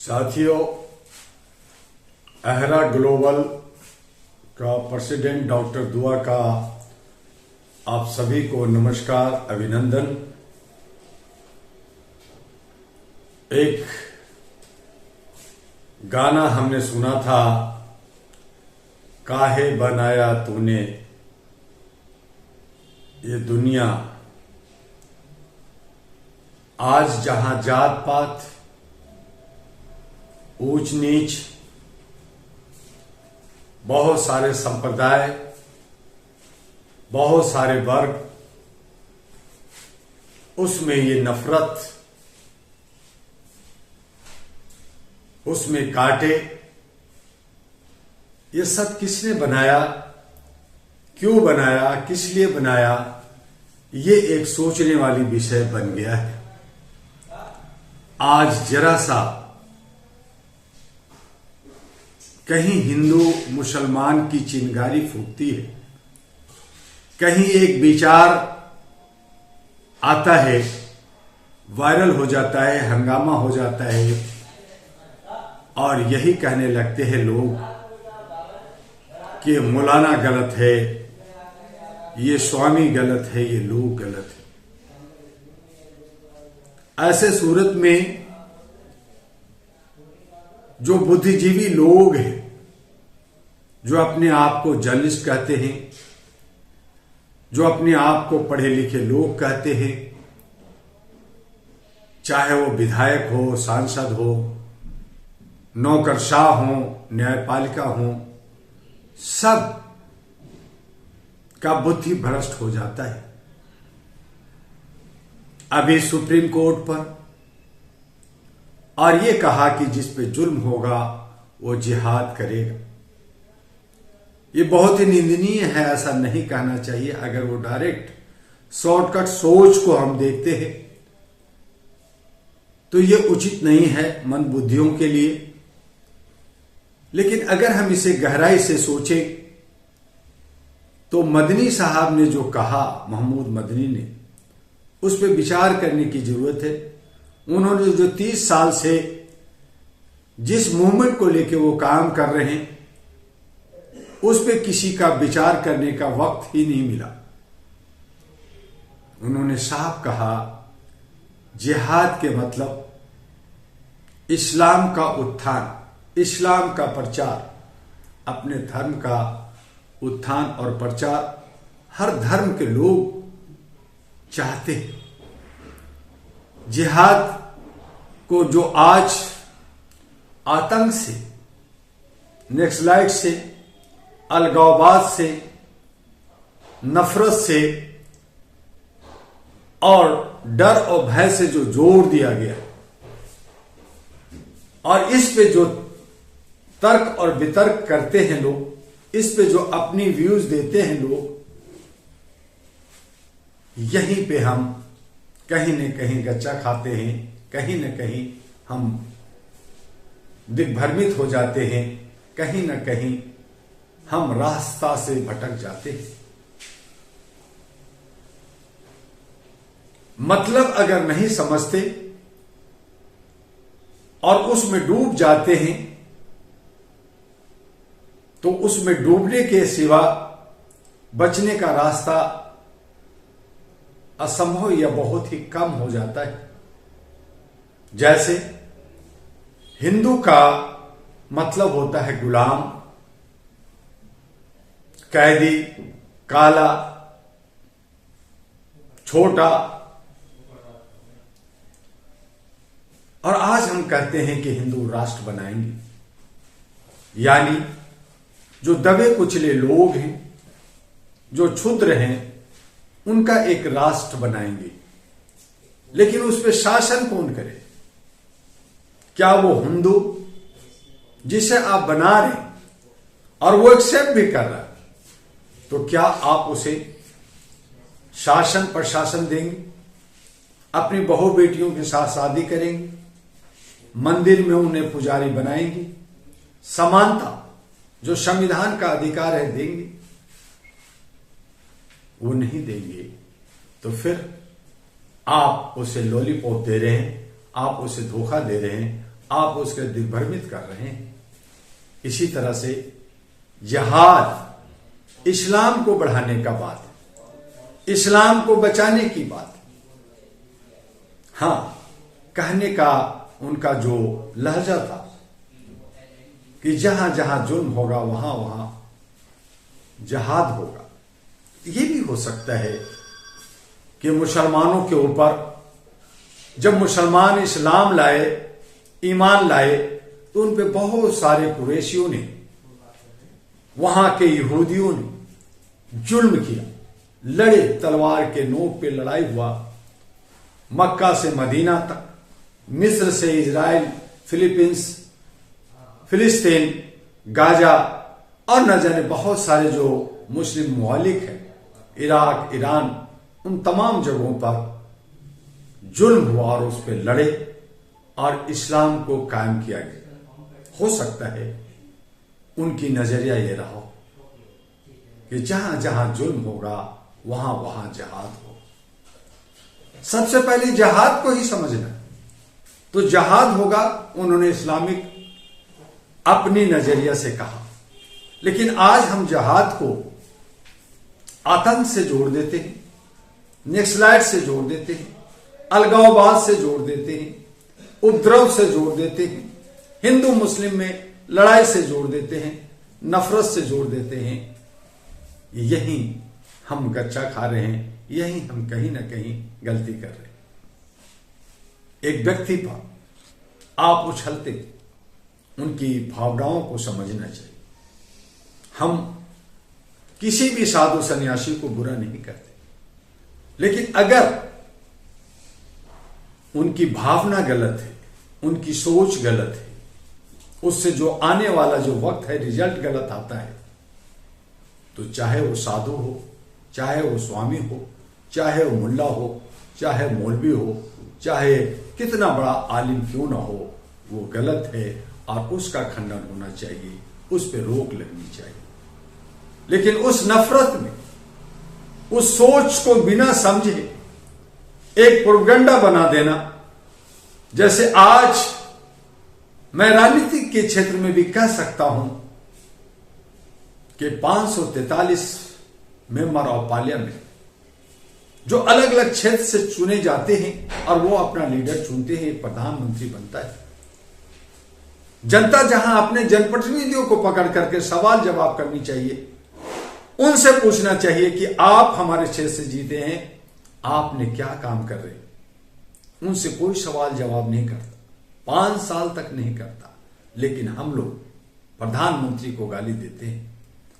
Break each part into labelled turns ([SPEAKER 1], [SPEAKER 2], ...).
[SPEAKER 1] साथियों, अहरा ग्लोबल का president doctor दुआ का आप सभी को नमस्कार, अभिनंदन। एक गाना हमने सुना था, काहे बनाया तूने ये दुनिया। आज जहां जात पात, ऊंच नीच, बहुत सारे संप्रदाय, बहुत सारे वर्ग, उसमें ये नफरत, उसमें कांटे, ये सब किसने बनाया, क्यों बनाया, किस लिए बनाया, ये एक सोचने वाली विषय बन गया है। आज जरा सा कहीं हिंदू मुसलमान की चिंगारी फूटती है, कहीं एक विचार आता है, वायरल हो जाता है, हंगामा हो जाता है, और यही कहने लगते हैं लोग कि मौलाना गलत है, ये स्वामी गलत है, ये लोग गलत है। ऐसे सूरत में जो बुद्धिजीवी लोग हैं, जो अपने आप को जर्नलिस्ट कहते हैं, जो अपने आप को पढ़े लिखे लोग कहते हैं, चाहे वो विधायक हो, सांसद हो, नौकरशाह हो, न्यायपालिका हो, सब का बुद्धि भ्रष्ट हो जाता है। अभी सुप्रीम कोर्ट पर और ये कहा कि जिस पे जुल्म होगा वो जिहाद करेगा। ये बहुत ही निंदनीय है, ऐसा नहीं कहना चाहिए। अगर वो डायरेक्ट शॉर्टकट सोच को हम देखते हैं तो ये उचित नहीं है मंद बुद्धियों के लिए। लेकिन अगर हम इसे गहराई से सोचें तो मदनी साहब ने जो कहा, महमूद मदनी ने, उस पर विचार करने की जरूरत है। उन्होंने जो 30 साल से जिस मूवमेंट को लेकर वो काम कर रहे हैं, उस पे किसी का विचार करने का वक्त ही नहीं मिला। उन्होंने साफ कहा, जिहाद के मतलब इस्लाम का उत्थान, इस्लाम का प्रचार, अपने धर्म का उत्थान और प्रचार हर धर्म के लोग चाहते हैं। जिहाद को जो आज आतंक से, नक्सलाइट से, अलगाववाद से, नफरत से और डर और भय से जो जोर दिया गया, और इस पे जो तर्क और वितर्क करते हैं लोग, इस पे जो अपनी व्यूज देते हैं लोग, यहीं पे हम कहीं न कहीं गच्चा खाते हैं, कहीं न कहीं हम दिग्भ्रमित हो जाते हैं, कहीं न कहीं हम रास्ता से भटक जाते हैं। मतलब अगर नहीं समझते और उसमें डूब जाते हैं तो उसमें डूबने के सिवा बचने का रास्ता असंभव या बहुत ही कम हो जाता है। जैसे हिंदू का मतलब होता है गुलाम, कैदी, काला, छोटा, और आज हम कहते हैं कि हिंदू राष्ट्र बनाएंगे, यानी जो दबे कुचले लोग हैं, जो क्षुद्र हैं, उनका एक राष्ट्र बनाएंगे। लेकिन उस पर शासन कौन करे? क्या वो हिंदू जिसे आप बना रहे हैं और वो एक्सेप्ट भी कर रहा है, तो क्या आप उसे शासन प्रशासन देंगे? अपनी बहू बेटियों के साथ शादी करेंगे, मंदिर में उन्हें पुजारी बनाएंगे, समानता जो संविधान का अधिकार है देंगे? वो नहीं देंगे। तो फिर आप उसे लॉलीपॉप दे रहे हैं, आप उसे धोखा दे रहे हैं, आप उसके दिग्भ्रमित कर रहे हैं। इसी तरह से जिहाद इस्लाम को बढ़ाने का बात है, इस्लाम को बचाने की बात है। हाँ, कहने का उनका जो लहजा था कि जहां जहां जुल्म होगा वहां वहां जिहाद होगा। ये भी हो सकता है कि मुसलमानों के ऊपर जब मुसलमान इस्लाम लाए, ईमान लाए, तो उन पे बहुत सारे कुरैशियों ने, वहां के यहूदियों ने जुल्म किया, लड़े, तलवार के नोक पे लड़ाई हुआ, मक्का से मदीना तक, मिस्र से इजराइल, फिलीपींस, फिलिस्तीन, गाजा और न जाने बहुत सारे जो मुस्लिम मुमालिक हैं, इराक, ईरान, उन तमाम जगहों पर जुल्म हुआ और उस पर लड़े और इस्लाम को कायम किया गया। हो सकता है उनकी नजरिया ये रहा हो कि जहां जहां जुल्म होगा वहां वहां जिहाद हो। सबसे पहले जिहाद को ही समझना, तो जिहाद होगा, उन्होंने इस्लामिक अपनी नजरिया से कहा। लेकिन आज हम जिहाद को आतंक से जोड़ देते हैं, नक्सलाइट से जोड़ देते हैं, अलगाववाद से जोड़ देते हैं, उपद्रव से जोड़ देते हैं, हिंदू मुस्लिम में लड़ाई से जोड़ देते हैं, नफरत से जोड़ देते हैं। यही हम गच्चा खा रहे हैं, यही हम कहीं ना कहीं गलती कर रहे हैं। एक व्यक्ति पर आप उछलते, उनकी भावनाओं को समझना चाहिए। हम किसी भी साधु सन्यासी को बुरा नहीं करते, लेकिन अगर उनकी भावना गलत है, उनकी सोच गलत है, उससे जो आने वाला जो वक्त है रिजल्ट गलत आता है, तो चाहे वो साधु हो, चाहे वो स्वामी हो, चाहे वो मुल्ला हो, चाहे मौलवी हो, चाहे कितना बड़ा आलिम क्यों ना हो, वो गलत है और उसका खंडन होना चाहिए, उस पर रोक लगनी चाहिए। लेकिन उस नफरत में, उस सोच को बिना समझे एक प्रोपेगेंडा बना देना, जैसे आज मैं राजनीति के क्षेत्र में भी कह सकता हूं कि 543 मेंबर ऑफ पार्लियामेंट जो अलग अलग क्षेत्र से चुने जाते हैं और वो अपना लीडर चुनते हैं, प्रधानमंत्री बनता है। जनता जहां अपने जनप्रतिनिधियों को पकड़ करके सवाल जवाब करनी चाहिए, उनसे पूछना चाहिए कि आप हमारे क्षेत्र से जीते हैं, आपने क्या काम कर रहे हैं। उनसे कोई सवाल जवाब नहीं करता, 5 साल तक नहीं करता। लेकिन हम लोग प्रधानमंत्री को गाली देते हैं,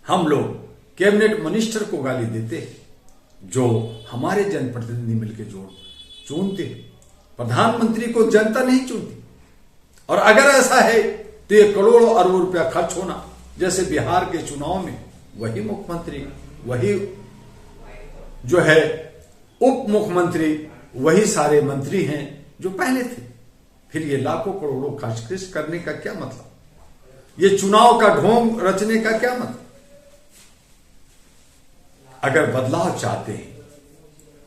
[SPEAKER 1] हम लोग कैबिनेट मिनिस्टर को गाली देते हैं, जो हमारे जनप्रतिनिधि मिलकर जो चुनते हैं। प्रधानमंत्री को जनता नहीं चुनती। और अगर ऐसा है तो ये करोड़ों अरबों रुपया खर्च होना, जैसे बिहार के चुनाव में वही मुख्यमंत्री, वही जो है उप मुख्यमंत्री, वही सारे मंत्री हैं जो पहले थे। फिर ये लाखों करोड़ों खर्च करने का क्या मतलब, ये चुनाव का ढोंग रचने का क्या मतलब। अगर बदलाव चाहते हैं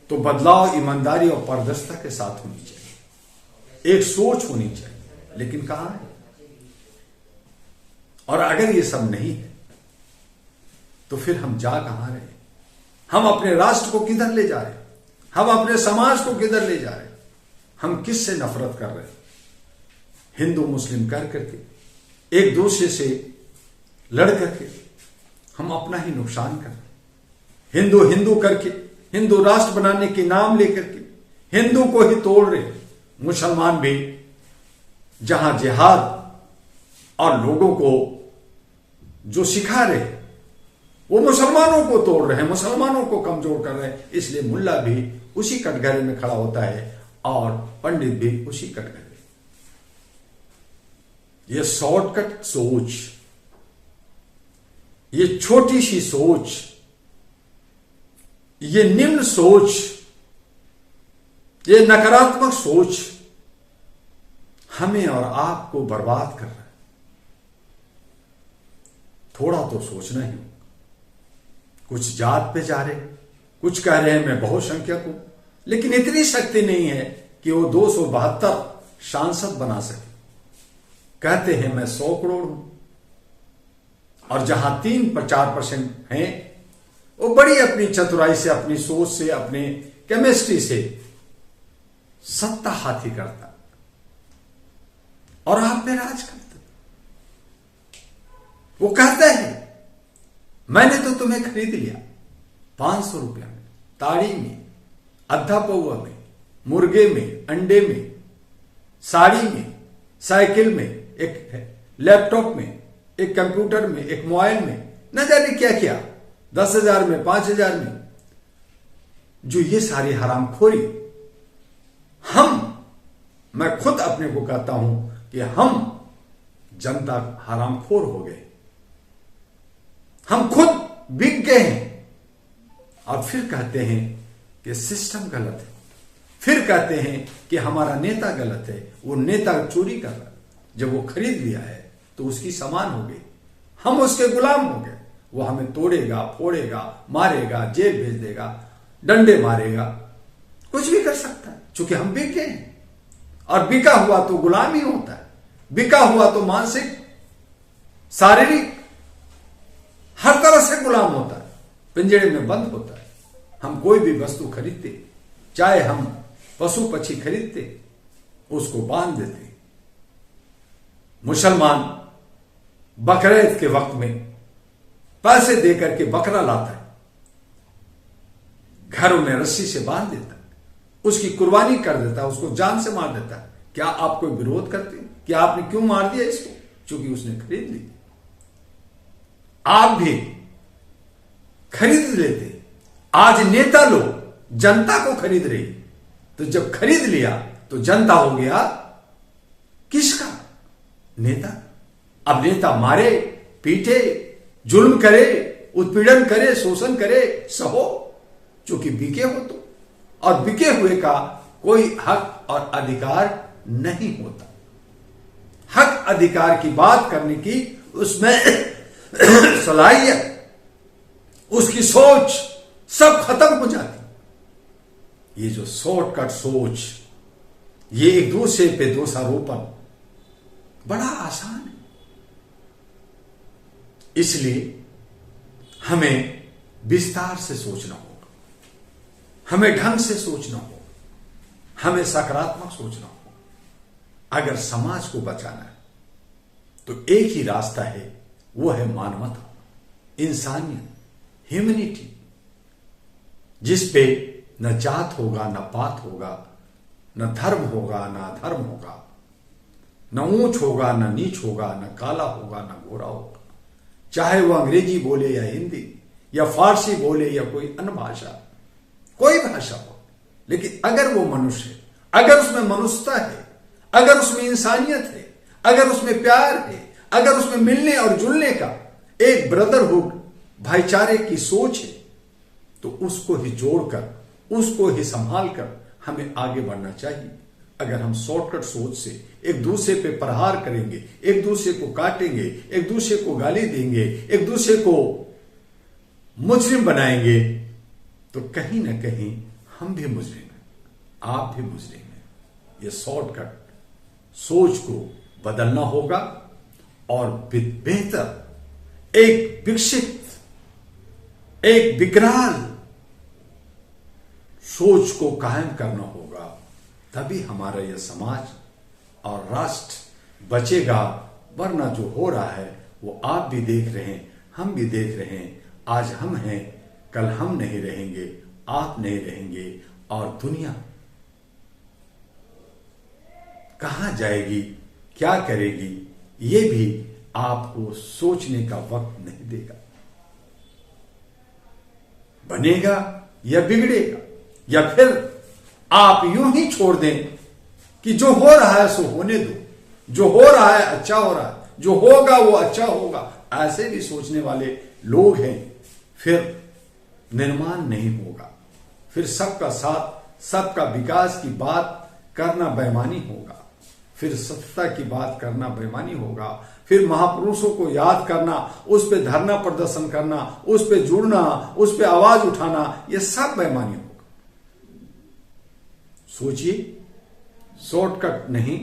[SPEAKER 1] तो बदलाव ईमानदारी और पारदर्शिता के साथ होनी चाहिए, एक सोच होनी चाहिए। लेकिन कहां है? और अगर ये सब नहीं है तो फिर हम जा कहां रहे हैं? हम अपने राष्ट्र को किधर ले जा रहे हैं? हम अपने समाज को किधर ले जा रहे हैं? हम किससे नफरत कर रहे हैं? हिंदू मुस्लिम कर करके, एक दूसरे से लड़ करके हम अपना ही नुकसान कर रहे हैं। हिंदू हिंदू करके, हिंदू राष्ट्र बनाने के नाम लेकर के हिंदू को ही तोड़ रहे। मुसलमान भी जहां जिहाद और लोगों को जो सिखा रहे, वो मुसलमानों को तोड़ रहे हैं, मुसलमानों को कमजोर कर रहे हैं। इसलिए मुल्ला भी उसी कटघरे में खड़ा होता है और पंडित भी उसी कटघरे। ये शॉर्टकट सोच, ये छोटी सी सोच, ये निम्न सोच, ये नकारात्मक सोच हमें और आपको बर्बाद कर रहा है। थोड़ा तो सोचना ही होगा। कुछ जात पे जा रहे, कुछ कह रहे हैं मैं बहुसंख्यक हूं, लेकिन इतनी शक्ति नहीं है कि वो 272 सांसद बना सके। कहते हैं मैं 100 करोड़ हूं, और जहां 3-4% हैं वो बड़ी अपनी चतुराई से, अपनी सोच से, अपने केमिस्ट्री से सत्ता हाथी करता और आप पे राज करते। वो कहता है मैंने तो तुम्हें खरीद लिया 500 रुपया में, ताड़ी में, अद्धा पौआ में, मुर्गे में, अंडे में, साड़ी में, साइकिल में, एक लैपटॉप में, एक कंप्यूटर में, एक मोबाइल में, न जाने क्या क्या, 10,000 में, 5,000 में। जो ये सारी हरामखोरी मैं खुद अपने को कहता हूं कि हम जनता हरामखोर हो गए, हम खुद बिक गए हैं। और फिर कहते हैं कि सिस्टम गलत है, फिर कहते हैं कि हमारा नेता गलत है, वो नेता चोरी कर रहा है। जब वो खरीद लिया है तो उसकी सामान हो गई, हम उसके गुलाम हो गए। वो हमें तोड़ेगा, फोड़ेगा, मारेगा, जेल भेज देगा, डंडे मारेगा, कुछ भी कर सकता है, क्योंकि हम बिके हैं। और बिका हुआ तो गुलाम ही होता है, बिका हुआ तो मानसिक, शारीरिक, हर तरह से गुलाम होता है, पिंजरे में बंद होता है। हम कोई भी वस्तु खरीदते, चाहे हम पशु पक्षी खरीदते, उसको बांध देते। मुसलमान बकरीद के वक्त में पैसे देकर के बकरा लाता है, घरों में रस्सी से बांध देता है, उसकी कुर्बानी कर देता है, उसको जान से मार देता है। क्या आप कोई विरोध करते हैं? क्या आपने क्यों मार दिया इसको? क्योंकि उसने खरीद ली। आप भी खरीद लेते। आज नेता लोग जनता को खरीद रही, तो जब खरीद लिया तो जनता हो गया किसका? नेता। अब नेता मारे, पीटे, जुल्म करे, उत्पीड़न करे, शोषण करे, सहो, चूंकि बिके हो तो। और बिके हुए का कोई हक और अधिकार नहीं होता। हक अधिकार की बात करने की उसमें सलाहियत, उसकी सोच सब खत्म हो जाती। ये जो शॉर्टकट सोच, ये एक दूसरे पे दोषारोपण बड़ा आसान है। इसलिए हमें विस्तार से सोचना होगा, हमें ढंग से सोचना होगा, हमें सकारात्मक सोचना होगा। अगर समाज को बचाना है तो एक ही रास्ता है, वो है मानवता, इंसानियत, ह्यूमैनिटी, जिस पे न जात होगा, न पात होगा, न धर्म होगा, न अधर्म होगा, न ऊंच होगा, न नीच होगा, न काला होगा, न गोरा होगा। चाहे वो अंग्रेजी बोले या हिंदी या फारसी बोले या कोई अन्य भाषा, कोई भाषा हो, लेकिन अगर वो मनुष्य है, अगर उसमें मनुष्यता है, अगर उसमें इंसानियत है, अगर उसमें प्यार है, अगर उसमें मिलने और जुलने का एक ब्रदरहुड, भाईचारे की सोच है, तो उसको ही जोड़कर, उसको ही संभाल कर हमें आगे बढ़ना चाहिए। अगर हम शॉर्टकट सोच से एक दूसरे पे प्रहार करेंगे, एक दूसरे को काटेंगे, एक दूसरे को गाली देंगे, एक दूसरे को मुजरिम बनाएंगे, तो कहीं ना कहीं हम भी मुजरिम हैं, आप भी मुजरिम हैं। ये शॉर्टकट सोच को बदलना होगा और बेहतर एक विकसित, एक विकराल सोच को कायम करना होगा। तभी हमारा यह समाज और राष्ट्र बचेगा। वरना जो हो रहा है वो आप भी देख रहे हैं, हम भी देख रहे हैं। आज हम हैं, कल हम नहीं रहेंगे, आप नहीं रहेंगे, और दुनिया कहां जाएगी, क्या करेगी, ये भी आपको सोचने का वक्त नहीं देगा। बनेगा या बिगड़ेगा, या फिर आप यूं ही छोड़ दें कि जो हो रहा है सो होने दो, जो हो रहा है अच्छा हो रहा है, जो होगा वो अच्छा होगा, ऐसे भी सोचने वाले लोग हैं। फिर निर्माण नहीं होगा, फिर सबका साथ, सबका विकास की बात करना बेईमानी होगा, फिर सत्ता की बात करना बेईमानी होगा, फिर महापुरुषों को याद करना, उस पे धरना प्रदर्शन करना, उस पे जुड़ना, उस पे आवाज उठाना, यह सब बेईमानी होगा। सोचिए, शॉर्टकट नहीं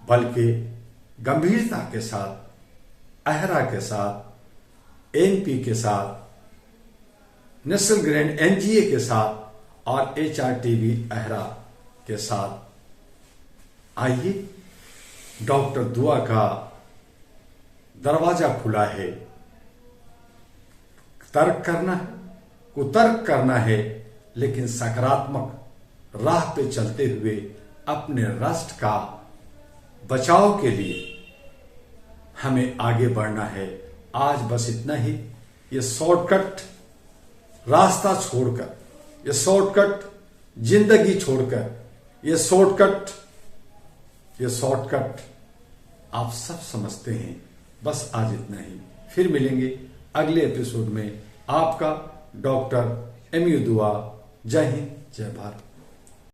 [SPEAKER 1] बल्कि गंभीरता के साथ, अहरा के साथ, एनपी के साथ, नेशनल ग्रैंड एनजीए के साथ और एचआरटीवी अहरा के साथ आइए। डॉक्टर दुआ का दरवाजा खुला है। तर्क करना है, कुतर्क करना है, लेकिन सकारात्मक राह पे चलते हुए अपने राष्ट्र का बचाव के लिए हमें आगे बढ़ना है। आज बस इतना ही। ये शॉर्टकट रास्ता छोड़कर, ये शॉर्टकट जिंदगी छोड़कर, ये शॉर्टकट आप सब समझते हैं। बस आज इतना ही। फिर मिलेंगे अगले एपिसोड में। आपका डॉक्टर एमयू दुआ। जय हिंद, जय भारत।